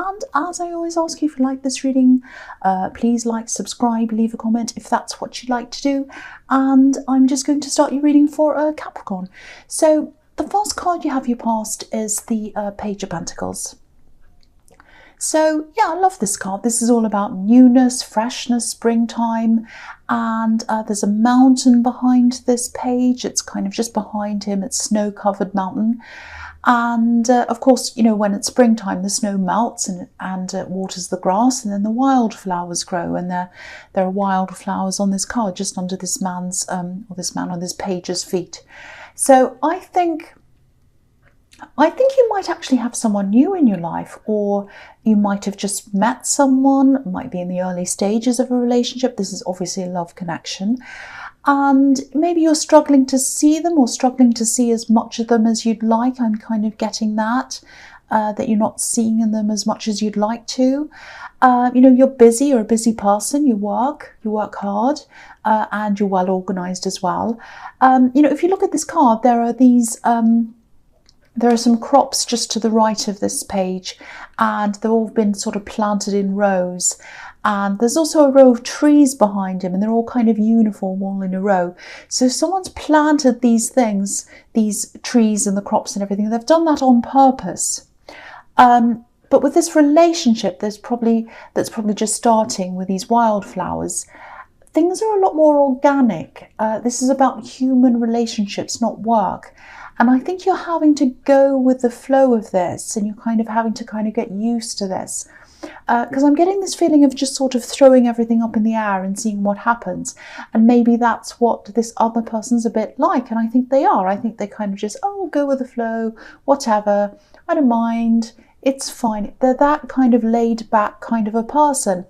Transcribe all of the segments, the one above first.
And as I always ask you, if you like this reading, please like, subscribe, leave a comment if that's what you'd like to do. And I'm just going to start your reading for Capricorn. So the first card you have your past is the Page of Pentacles. So yeah, I love this card. This is all about newness, freshness, springtime, and there's a mountain behind this page. It's kind of just behind him. It's snow-covered mountain. And of course, you know, when it's springtime, the snow melts and waters the grass, and then the wildflowers grow. And there are wildflowers on this card, just under this man's, or this man on this page's feet. So I think you might actually have someone new in your life, or you might have just met someone, might be in the early stages of a relationship. This is obviously a love connection. And maybe you're struggling to see them, or struggling to see as much of them as you'd like. I'm kind of getting that you're not seeing in them as much as you'd like to. You know, you're busy, you're a busy person, you work hard, and you're well organized as well. You know, if you look at this card, there are these, there are some crops just to the right of this page, and they've all been sort of planted in rows. And there's also a row of trees behind him, and they're all kind of uniform, all in a row. So someone's planted these things, these trees and the crops and everything. They've done that on purpose. But with this relationship, that's probably just starting with these wildflowers, things are a lot more organic. This is about human relationships, not work. And I think you're having to go with the flow of this, and you're kind of having to get used to this. Because I'm getting this feeling of just sort of throwing everything up in the air and seeing what happens. And maybe that's what this other person's a bit like. And I think they are. I think they kind of just, oh, go with the flow, whatever. I don't mind. It's fine. They're that kind of laid back kind of a person.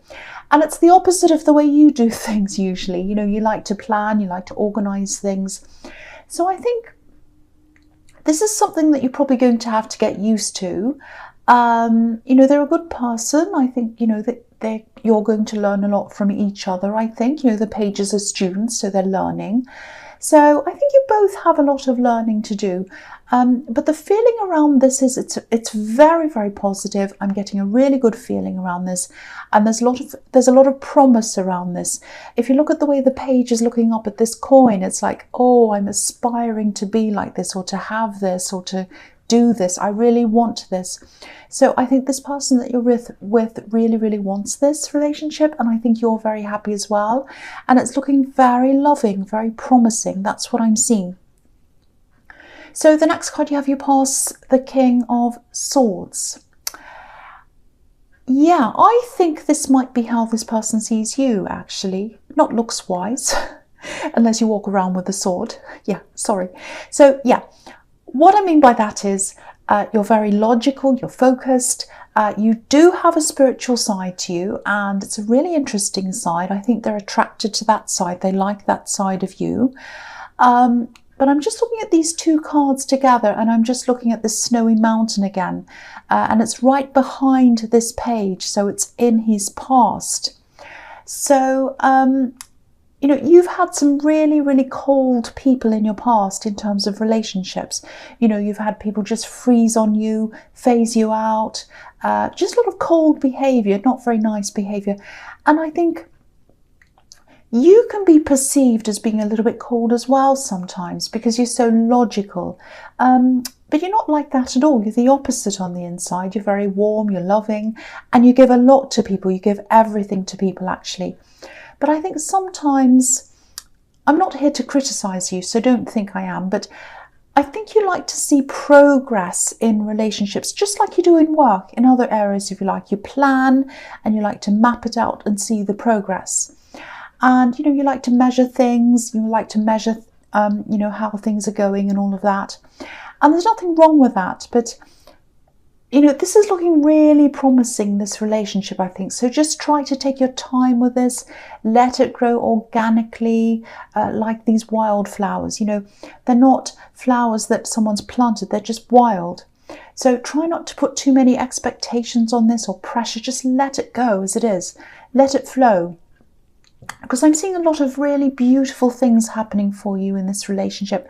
And it's the opposite of the way you do things usually. You know, you like to plan, you like to organize things. So I think this is something that you're probably going to have to get used to. You know, they're a good person. I think, you know, that you're going to learn a lot from each other. I think, you know, the pages are students, so they're learning. So I think you both have a lot of learning to do. But the feeling around this is it's very, very positive. I'm getting a really good feeling around this. And there's a lot of promise around this. If you look at the way the page is looking up at this coin, it's like, oh, I'm aspiring to be like this, or to have this, or to do this. I really want this. So I think this person that you're with really, really wants this relationship, and I think you're very happy as well. And it's looking very loving, very promising. That's what I'm seeing. So the next card you have your past, the King of Swords. Yeah, I think this might be how this person sees you, actually. Not looks-wise, unless you walk around with a sword. Yeah, sorry. So yeah, what I mean by that is you're very logical, you're focused, you do have a spiritual side to you, and it's a really interesting side. I think they're attracted to that side. They like that side of you. But I'm just looking at these two cards together, and I'm just looking at this snowy mountain again. And it's right behind this page, so it's in his past. So, you know, you've had some really, really cold people in your past in terms of relationships. You know, you've had people just freeze on you, phase you out, just a lot of cold behaviour, not very nice behaviour. And I think you can be perceived as being a little bit cold as well sometimes, because you're so logical. But you're not like that at all. You're the opposite on the inside. You're very warm, you're loving, and you give a lot to people. You give everything to people, actually. But I think sometimes, I'm not here to criticise you, so don't think I am, but I think you like to see progress in relationships, just like you do in work, in other areas, if you like. You plan, and you like to map it out and see the progress. And, you know, you like to measure things, you like to measure, you know, how things are going and all of that. And there's nothing wrong with that. But, you know, this is looking really promising, this relationship, I think. So just try to take your time with this. Let it grow organically, like these wildflowers. You know, they're not flowers that someone's planted. They're just wild. So try not to put too many expectations on this or pressure. Just let it go as it is. Let it flow. Because I'm seeing a lot of really beautiful things happening for you in this relationship.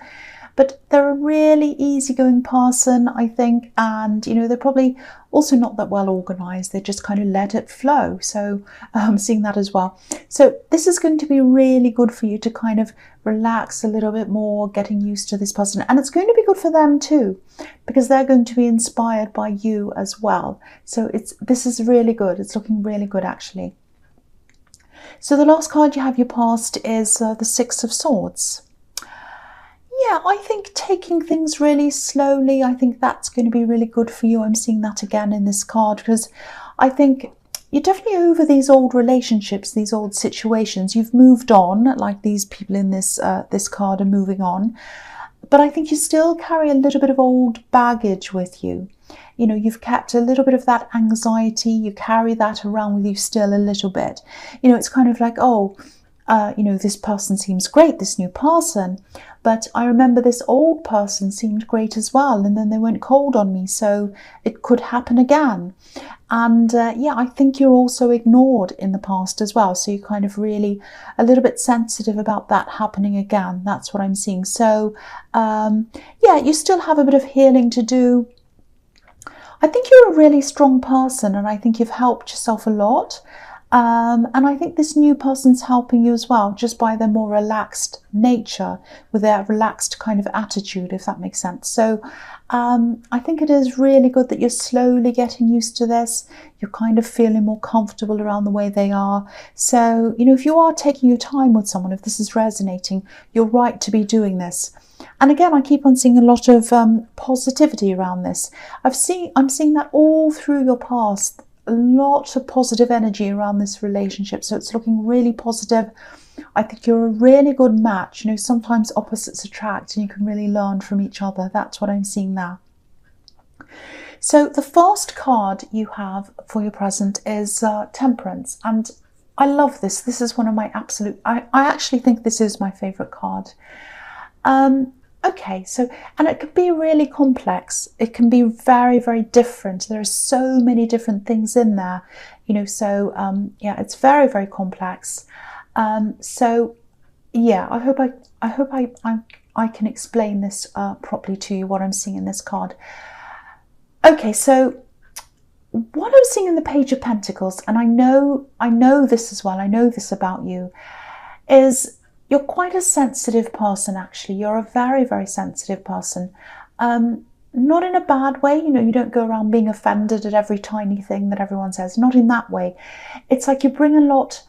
but they're a really easygoing person, I think, and you know, they're probably also not that well organized. They just kind of let it flow. So I'm seeing that as well. So this is going to be really good for you to kind of relax a little bit more, getting used to this person, and it's going to be good for them too, because they're going to be inspired by you as well. So this is really good. It's looking really good, actually. So the last card you have your past is the Six of Swords. Yeah, I think taking things really slowly, I think that's going to be really good for you. I'm seeing that again in this card, because I think you're definitely over these old relationships, these old situations. You've moved on, like these people in this this card are moving on. But I think you still carry a little bit of old baggage with you. You know, you've kept a little bit of that anxiety. You carry that around with you still a little bit. You know, it's kind of like, oh, you know, this person seems great, this new person, but I remember this old person seemed great as well, and then they went cold on me, so it could happen again. And yeah, I think you're also ignored in the past as well, so you're kind of really a little bit sensitive about that happening again. That's what I'm seeing. So yeah, you still have a bit of healing to do. I think you're a really strong person, and I think you've helped yourself a lot. And I think this new person's helping you as well, just by their more relaxed nature, with their relaxed kind of attitude, if that makes sense. So I think it is really good that you're slowly getting used to this. You're kind of feeling more comfortable around the way they are. So, you know, if you are taking your time with someone, if this is resonating, you're right to be doing this. And again, I keep on seeing a lot of positivity around this. I'm seeing that all through your past. A lot of positive energy around this relationship, so it's looking really positive. I think you're a really good match. You know, sometimes opposites attract, and you can really learn from each other. That's what I'm seeing there. So the first card you have for your present is Temperance, and I love this. This is one of my absolute, I actually think this is my favorite card. Okay, so, and it can be really complex. It can be very, very different. There are so many different things in there, you know, so yeah, it's very, very complex. So yeah, I hope I can explain this properly to you, what I'm seeing in this card. Okay, so what I'm seeing in the Page of Pentacles, and I know this as well, I know this about you, is you're quite a sensitive person, actually. You're a very, very sensitive person. Not in a bad way, you know, you don't go around being offended at every tiny thing that everyone says. Not in that way. It's like you bring a lot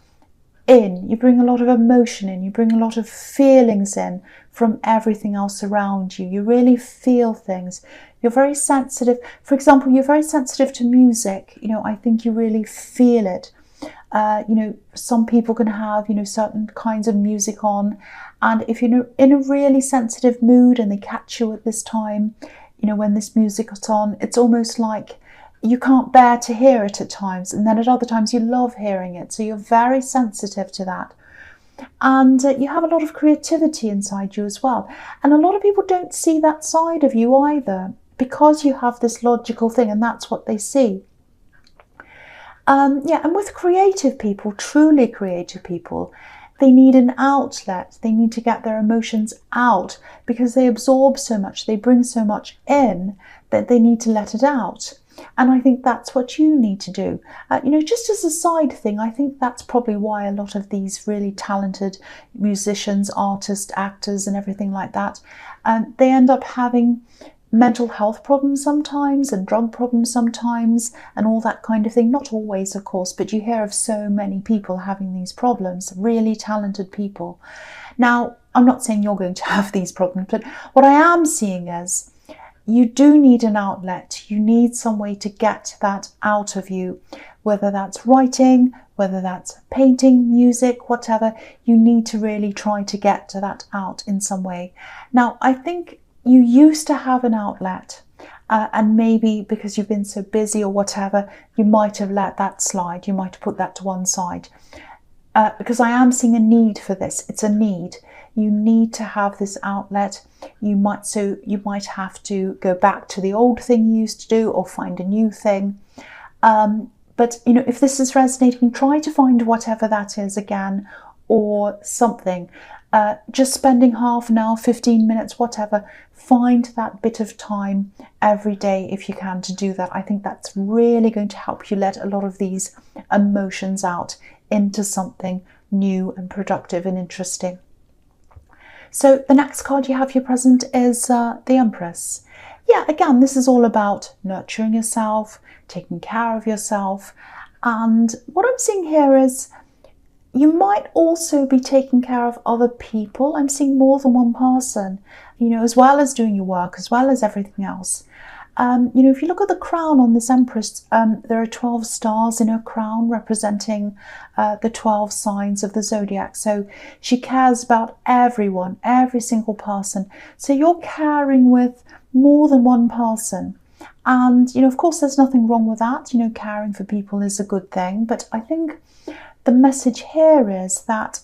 in, you bring a lot of emotion in, you bring a lot of feelings in from everything else around you. You really feel things. You're very sensitive. For example, you're very sensitive to music. You know, I think you really feel it. You know, some people can have, you know, certain kinds of music on, and if you're in a really sensitive mood and they catch you at this time, you know, when this music is on, it's almost like you can't bear to hear it at times, and then at other times you love hearing it. So you're very sensitive to that. And you have a lot of creativity inside you as well. And a lot of people don't see that side of you either, because you have this logical thing, and that's what they see. Yeah, and with creative people, truly creative people, they need an outlet. They need to get their emotions out, because they absorb so much, they bring so much in, that they need to let it out. And I think that's what you need to do. You know, just as a side thing, I think that's probably why a lot of these really talented musicians, artists, actors and everything like that, they end up having mental health problems sometimes, and drug problems sometimes, and all that kind of thing. Not always, of course, but you hear of so many people having these problems, really talented people. Now, I'm not saying you're going to have these problems, but what I am seeing is you do need an outlet. You need some way to get that out of you, whether that's writing, whether that's painting, music, whatever. You need to really try to get that out in some way. Now, I think you used to have an outlet, and maybe because you've been so busy or whatever, you might have let that slide. You might have put that to one side, because I am seeing a need for this. It's a need. You need to have this outlet. You might have to go back to the old thing you used to do, or find a new thing. But you know, if this is resonating, try to find whatever that is again, or something. just spending half an hour, 15 minutes, whatever, find that bit of time every day if you can to do that. I think that's really going to help you let a lot of these emotions out into something new and productive and interesting. So the next card you have here present is the Empress. Yeah, again, this is all about nurturing yourself, taking care of yourself. And what I'm seeing here is you might also be taking care of other people. I'm seeing more than one person, you know, as well as doing your work, as well as everything else. You know, if you look at the crown on this Empress, there are 12 stars in her crown representing the 12 signs of the zodiac. So she cares about everyone, every single person. So you're caring with more than one person. And, you know, of course, there's nothing wrong with that. You know, caring for people is a good thing. But I think the message here is that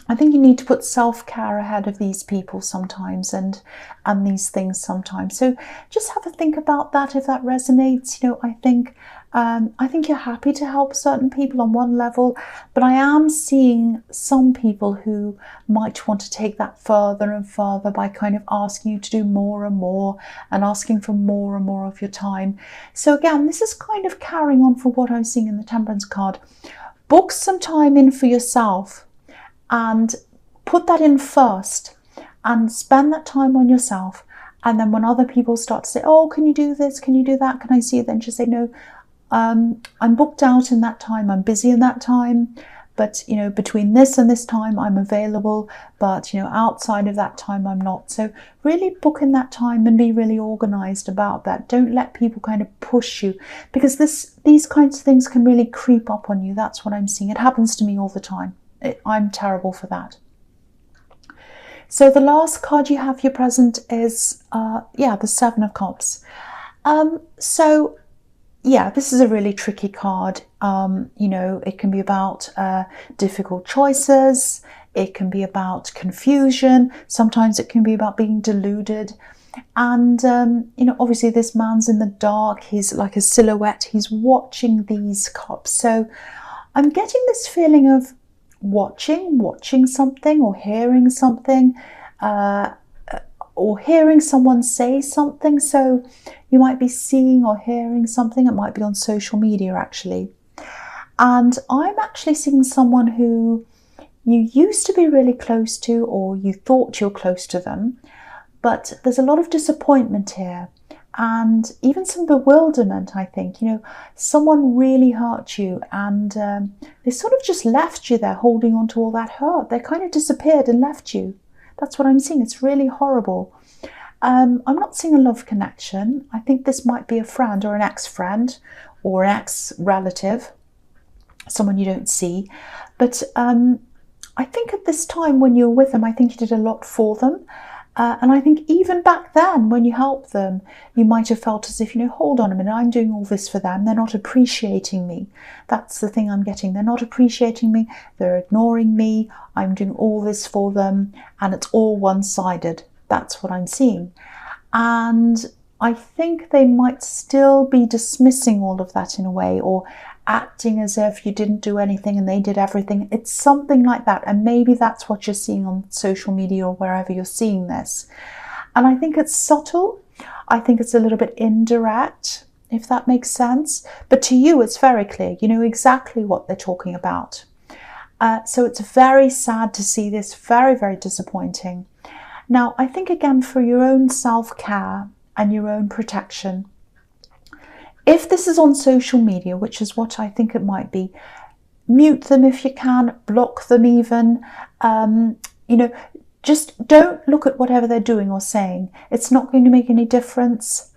I think you need to put self-care ahead of these people sometimes and these things sometimes. So just have a think about that if that resonates. You know, I think you're happy to help certain people on one level, but I am seeing some people who might want to take that further and further by kind of asking you to do more and more and asking for more and more of your time. So again, this is kind of carrying on for what I'm seeing in the Temperance card. Book some time in for yourself and put that in first and spend that time on yourself. And then when other people start to say, oh, can you do this? Can you do that? Can I see it? Then just say, no, I'm booked out in that time. I'm busy in that time. But, you know, between this and this time, I'm available. But, you know, outside of that time, I'm not. So really book in that time and be really organized about that. Don't let people kind of push you, because these kinds of things can really creep up on you. That's what I'm seeing. It happens to me all the time. I'm terrible for that. So the last card you have here present is, the Seven of Cups. So, yeah, this is a really tricky card. You know, it can be about difficult choices. It can be about confusion. Sometimes it can be about being deluded. And, you know, obviously this man's in the dark. He's like a silhouette. He's watching these cups. So I'm getting this feeling of watching something or hearing something, or hearing someone say something. So you might be seeing or hearing something. It might be on social media actually. And I'm actually seeing someone who you used to be really close to, or you thought you're close to them, but there's a lot of disappointment here. And even some bewilderment, I think. You know, someone really hurt you and they sort of just left you there holding on to all that hurt. They kind of disappeared and left you. That's what I'm seeing. It's really horrible. I'm not seeing a love connection. I think this might be a friend or an ex-friend or an ex-relative, someone you don't see. But I think at this time when you were with them, I think you did a lot for them. And I think even back then, when you helped them, you might have felt as if, you know, hold on a minute, I'm doing all this for them. They're not appreciating me. That's the thing I'm getting. They're not appreciating me. They're ignoring me. I'm doing all this for them. And it's all one-sided. That's what I'm seeing. And I think they might still be dismissing all of that in a way, or acting as if you didn't do anything and they did everything. It's something like that. And maybe that's what you're seeing on social media or wherever you're seeing this. And I think it's subtle. I think it's a little bit indirect, if that makes sense. But to you, it's very clear. You know exactly what they're talking about. So it's very sad to see this. Very, very disappointing. Now, I think, again, for your own self-care and your own protection, if this is on social media, which is what I think it might be, mute them if you can, block them even. You know, just don't look at whatever they're doing or saying. It's not going to make any difference.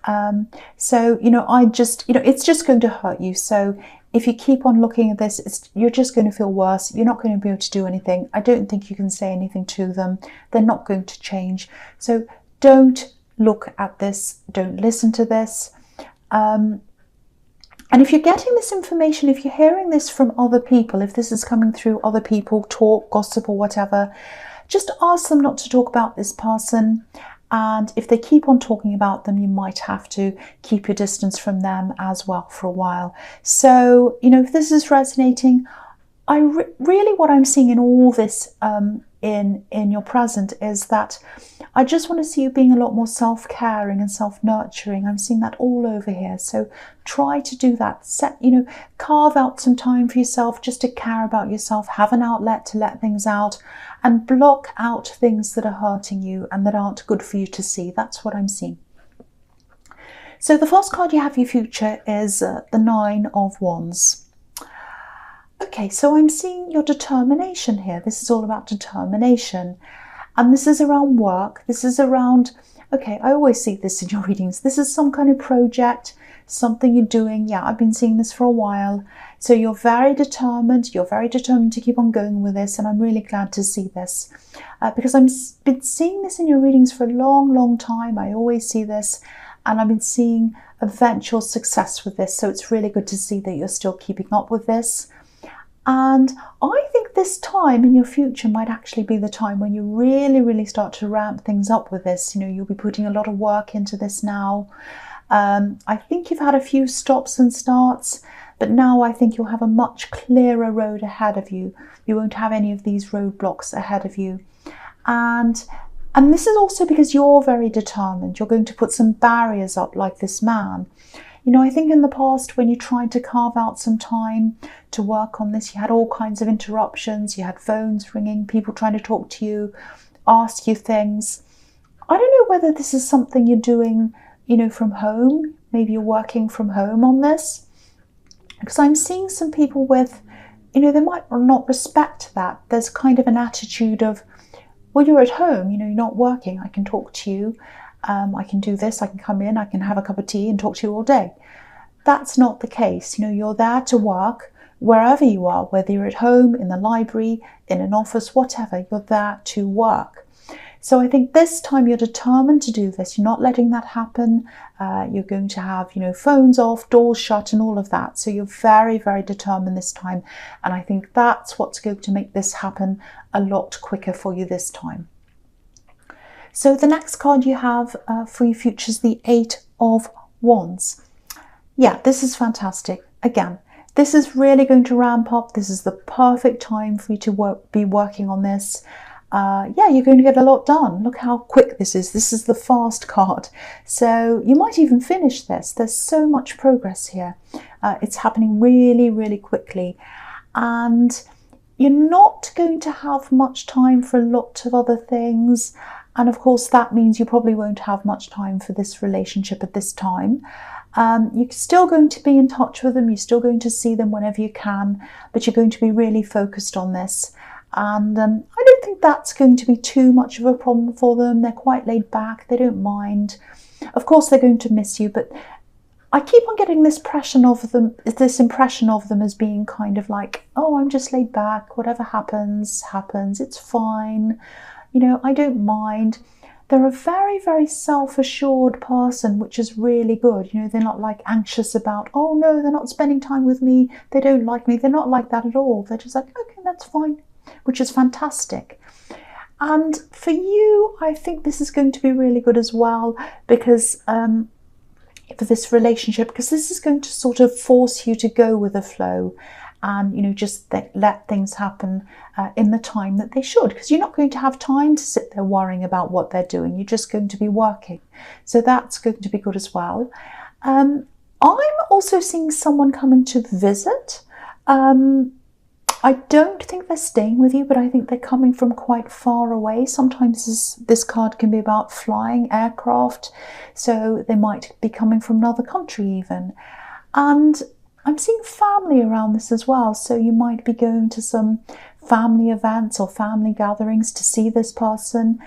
So, you know, it's just going to hurt you. So if you keep on looking at this, you're just going to feel worse. You're not going to be able to do anything. I don't think you can say anything to them. They're not going to change. So don't look at this. Don't listen to this. And if you're getting this information, if you're hearing this from other people, if this is coming through other people, talk, gossip or whatever, just ask them not to talk about this person. And if they keep on talking about them, you might have to keep your distance from them as well for a while. So, you know, if this is resonating, really what I'm seeing in all this in your present is that I just want to see you being a lot more self-caring and self-nurturing. I'm seeing that all over here. So try to do that. Carve out some time for yourself just to care about yourself. Have an outlet to let things out and block out things that are hurting you and that aren't good for you to see. That's what I'm seeing. So the first card you have for your future is the Nine of Wands. Okay, so I'm seeing your determination here. This is all about determination. And this is around work. This is around, okay, I always see this in your readings. This is some kind of project, something you're doing. Yeah, I've been seeing this for a while. So you're very determined. You're very determined to keep on going with this. And I'm really glad to see this because I've been seeing this in your readings for a long, long time. I always see this. And I've been seeing eventual success with this. So it's really good to see that you're still keeping up with this. And I think this time in your future might actually be the time when you really, really start to ramp things up with this. You'll be putting a lot of work into this now. I think you've had a few stops and starts, but now I think you'll have a much clearer road ahead of you. You won't have any of these roadblocks ahead of you. And this is also because you're very determined. You're going to put some barriers up like this man. I think in the past when you tried to carve out some time to work on this, you had all kinds of interruptions. You had phones ringing, people trying to talk to you, ask you things. I don't know whether this is something you're doing, from home. Maybe you're working from home on this. Because I'm seeing some people with, they might not respect that. There's kind of an attitude of, well, you're at home, you're not working. I can talk to you. I can do this, I can come in, I can have a cup of tea and talk to you all day. That's not the case. You're there to work wherever you are, whether you're at home, in the library, in an office, whatever, you're there to work. So I think this time you're determined to do this. You're not letting that happen. You're going to have, phones off, doors shut and all of that. So you're very, very determined this time. And I think that's what's going to make this happen a lot quicker for you this time. So the next card you have for your future is the Eight of Wands. Yeah, this is fantastic. Again, this is really going to ramp up. This is the perfect time for you to be working on this. Yeah, you're going to get a lot done. Look how quick this is. This is the fast card. So you might even finish this. There's so much progress here. It's happening really, really quickly. And you're not going to have much time for a lot of other things. And of course, that means you probably won't have much time for this relationship at this time. You're still going to be in touch with them. You're still going to see them whenever you can, but you're going to be really focused on this. And I don't think that's going to be too much of a problem for them. They're quite laid back. They don't mind. Of course, they're going to miss you, but I keep on getting this impression of them as being kind of like, oh, I'm just laid back. Whatever happens, happens. It's fine. I don't mind. They're a very, very self-assured person, which is really good. They're not like anxious about, oh no, they're not spending time with me. They don't like me. They're not like that at all. They're just like, okay, that's fine, which is fantastic. And for you, I think this is going to be really good as well because for this relationship, because this is going to sort of force you to go with the flow and, just let things happen in the time that they should, because you're not going to have time to sit there worrying about what they're doing. You're just going to be working. So that's going to be good as well. I'm also seeing someone coming to visit. I don't think they're staying with you, but I think they're coming from quite far away. Sometimes this card can be about flying aircraft. So they might be coming from another country even. And I'm seeing family around this as well. So you might be going to some family events or family gatherings to see this person.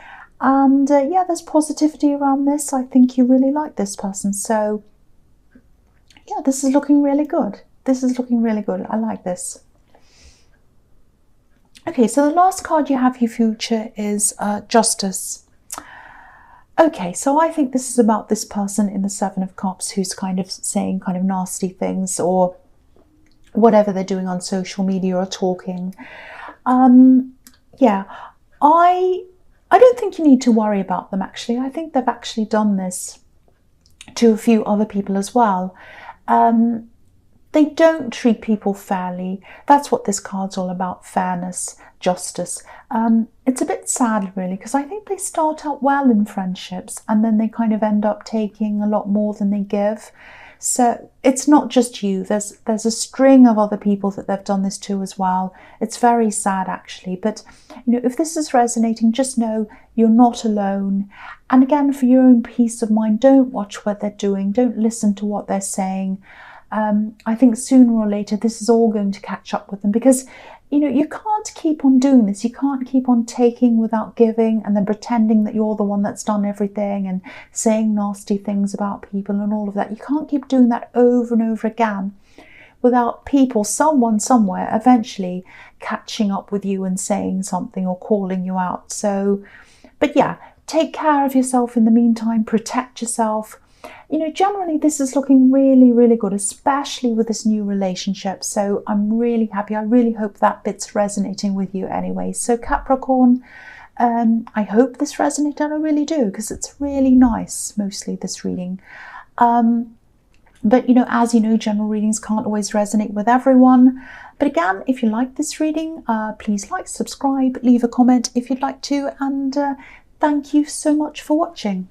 And yeah, there's positivity around this. I think you really like this person. So yeah, this is looking really good. This is looking really good. I like this. Okay, so the last card you have for your future is Justice. Okay, so I think this is about this person in the Seven of Cups who's kind of saying kind of nasty things or whatever they're doing on social media or talking. Yeah, I don't think you need to worry about them actually. I think they've actually done this to a few other people as well. they don't treat people fairly. That's what this card's all about, fairness, justice. It's a bit sad, really, because I think they start out well in friendships and then they kind of end up taking a lot more than they give. So it's not just you. There's a string of other people that they've done this to as well. It's very sad, actually. But, you know, if this is resonating, just know you're not alone. And again, for your own peace of mind, don't watch what they're doing. Don't listen to what they're saying. I think sooner or later this is all going to catch up with them, because, you know, you can't keep on doing this. You can't keep on taking without giving and then pretending that you're the one that's done everything and saying nasty things about people and all of that. You can't keep doing that over and over again without people, someone somewhere, eventually catching up with you and saying something or calling you out. So, but yeah, take care of yourself in the meantime, protect yourself. You know, generally this is looking really, really good, especially with this new relationship. So I'm really happy. I really hope that bit's resonating with you anyway. So Capricorn, I hope this resonated. I really do, because it's really nice, mostly this reading. But, you know, as you know, general readings can't always resonate with everyone. But again, if you like this reading, please like, subscribe, leave a comment if you'd like to. And thank you so much for watching.